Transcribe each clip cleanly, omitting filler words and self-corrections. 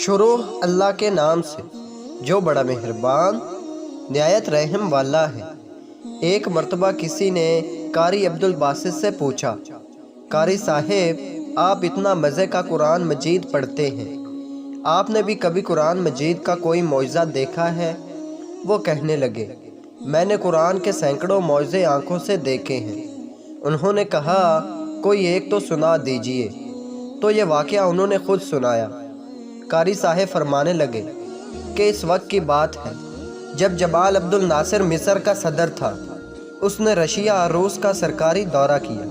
شروع اللہ کے نام سے جو بڑا مہربان نہایت رحم والا ہے۔ ایک مرتبہ کسی نے قاری عبدالباسط سے پوچھا، قاری صاحب آپ اتنا مزے کا قرآن مجید پڑھتے ہیں، آپ نے بھی کبھی قرآن مجید کا کوئی معجزہ دیکھا ہے؟ وہ کہنے لگے، میں نے قرآن کے سینکڑوں معجزے آنکھوں سے دیکھے ہیں۔ انہوں نے کہا، کوئی ایک تو سنا دیجئے۔ تو یہ واقعہ انہوں نے خود سنایا۔ قاری صاحب فرمانے لگے کہ اس وقت کی بات ہے جب جمال عبد الناصر مصر کا صدر تھا۔ اس نے رشیا اور روس کا سرکاری دورہ کیا۔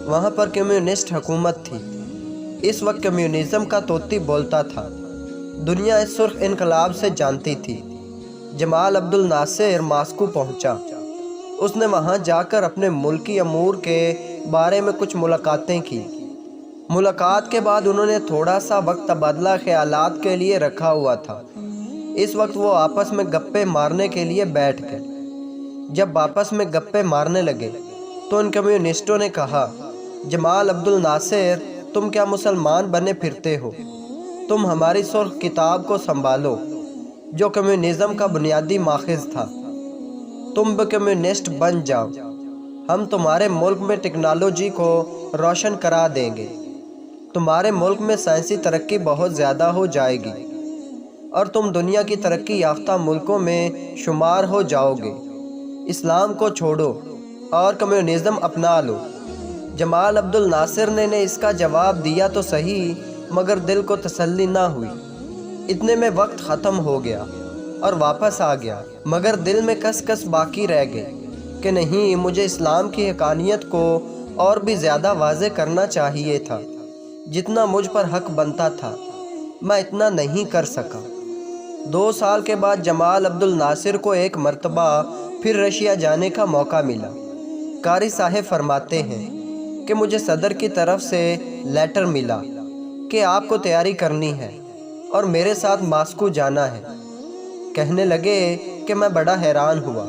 وہاں پر کمیونسٹ حکومت تھی۔ اس وقت کمیونزم کا طوطی بولتا تھا۔ دنیا اس سرخ انقلاب سے جانتی تھی۔ جمال عبد الناصر ماسکو پہنچا۔ اس نے وہاں جا کر اپنے ملکی امور کے بارے میں کچھ ملاقاتیں کی۔ ملاقات کے بعد انہوں نے تھوڑا سا وقت تبادلہ خیالات کے لیے رکھا ہوا تھا۔ اس وقت وہ آپس میں گپے مارنے کے لیے بیٹھ گئے۔ جب آپس میں گپے مارنے لگے تو ان کمیونسٹوں نے کہا، جمال عبد الناصر تم کیا مسلمان بنے پھرتے ہو؟ تم ہماری سرخ کتاب کو سنبھالو جو کمیونزم کا بنیادی ماخذ تھا۔ تم بھی کمیونسٹ بن جاؤ، ہم تمہارے ملک میں ٹیکنالوجی کو روشن کرا دیں گے۔ تمہارے ملک میں سائنسی ترقی بہت زیادہ ہو جائے گی اور تم دنیا کی ترقی یافتہ ملکوں میں شمار ہو جاؤ گے۔ اسلام کو چھوڑو اور کمیونزم اپنا لو۔ جمال عبد الناصر نے اس کا جواب دیا تو صحیح، مگر دل کو تسلی نہ ہوئی۔ اتنے میں وقت ختم ہو گیا اور واپس آ گیا، مگر دل میں کس کس باقی رہ گئی کہ نہیں، مجھے اسلام کی حقانیت کو اور بھی زیادہ واضح کرنا چاہیے تھا۔ جتنا مجھ پر حق بنتا تھا میں اتنا نہیں کر سکا۔ 2 سال کے بعد جمال عبد الناصر کو ایک مرتبہ پھر رشیا جانے کا موقع ملا۔ قاری صاحب فرماتے ہیں کہ مجھے صدر کی طرف سے لیٹر ملا کہ آپ کو تیاری کرنی ہے اور میرے ساتھ ماسکو جانا ہے۔ کہنے لگے کہ میں بڑا حیران ہوا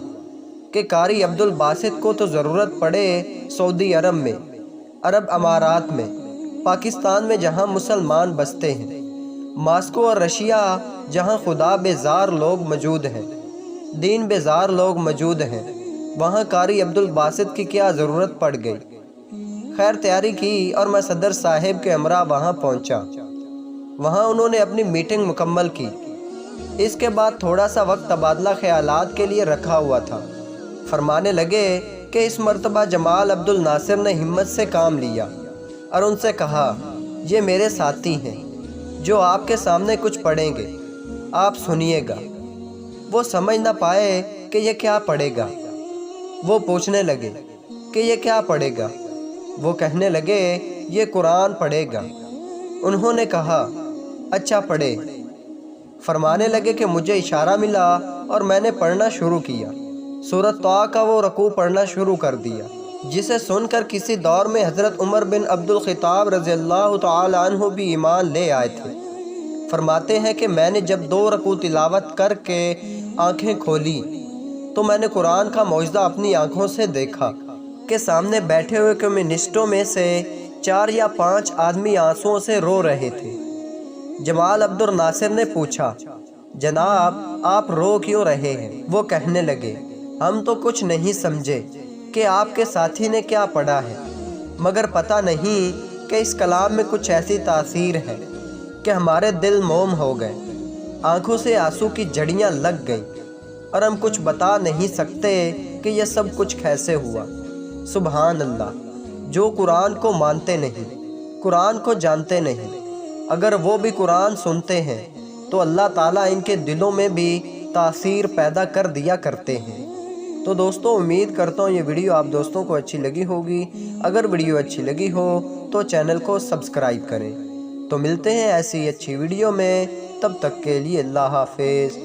کہ قاری عبدالباسط کو تو ضرورت پڑے سعودی عرب میں، عرب امارات میں، پاکستان میں جہاں مسلمان بستے ہیں، ماسکو اور رشیا جہاں خدا بیزار لوگ موجود ہیں، دین بیزار لوگ موجود ہیں، وہاں قاری عبدالباسط کی کیا ضرورت پڑ گئی؟ خیر تیاری کی اور میں صدر صاحب کے ہمراہ وہاں پہنچا۔ وہاں انہوں نے اپنی میٹنگ مکمل کی۔ اس کے بعد تھوڑا سا وقت تبادلہ خیالات کے لیے رکھا ہوا تھا۔ فرمانے لگے کہ اس مرتبہ جمال عبد الناصر نے ہمت سے کام لیا اور ان سے کہا، یہ میرے ساتھی ہیں جو آپ کے سامنے کچھ پڑھیں گے، آپ سنیے گا۔ وہ سمجھ نہ پائے کہ یہ کیا پڑھے گا۔ وہ پوچھنے لگے کہ یہ کیا پڑھے گا؟ وہ کہنے لگے، یہ قرآن پڑھے گا۔ انہوں نے کہا، اچھا پڑھے۔ فرمانے لگے کہ مجھے اشارہ ملا اور میں نے پڑھنا شروع کیا۔ سورۃ طٰ کا وہ رکوع پڑھنا شروع کر دیا، جسے سن کر کسی دور میں حضرت عمر بن عبد الخطاب رضی اللہ تعالی عنہ بھی ایمان لے آئے تھے۔ فرماتے ہیں کہ میں نے جب 2 رکوع تلاوت کر کے آنکھیں کھولی تو میں نے قرآن کا معجزہ اپنی آنکھوں سے دیکھا کہ سامنے بیٹھے ہوئے کمیونسٹوں میں سے 4 یا 5 آدمی آنسوؤں سے رو رہے تھے۔ جمال عبد الناصر نے پوچھا، جناب آپ رو کیوں رہے ہیں؟ وہ کہنے لگے، ہم تو کچھ نہیں سمجھے کہ آپ کے ساتھی نے کیا پڑھا ہے، مگر پتہ نہیں کہ اس کلام میں کچھ ایسی تاثیر ہے کہ ہمارے دل موم ہو گئے، آنکھوں سے آنسو کی جھڑیاں لگ گئیں اور ہم کچھ بتا نہیں سکتے کہ یہ سب کچھ کیسے ہوا۔ سبحان اللہ! جو قرآن کو مانتے نہیں، قرآن کو جانتے نہیں، اگر وہ بھی قرآن سنتے ہیں تو اللہ تعالیٰ ان کے دلوں میں بھی تاثیر پیدا کر دیا کرتے ہیں۔ تو دوستوں، امید کرتا ہوں یہ ویڈیو آپ دوستوں کو اچھی لگی ہوگی۔ اگر ویڈیو اچھی لگی ہو تو چینل کو سبسکرائب کریں۔ تو ملتے ہیں ایسی اچھی ویڈیو میں، تب تک کے لیے اللہ حافظ۔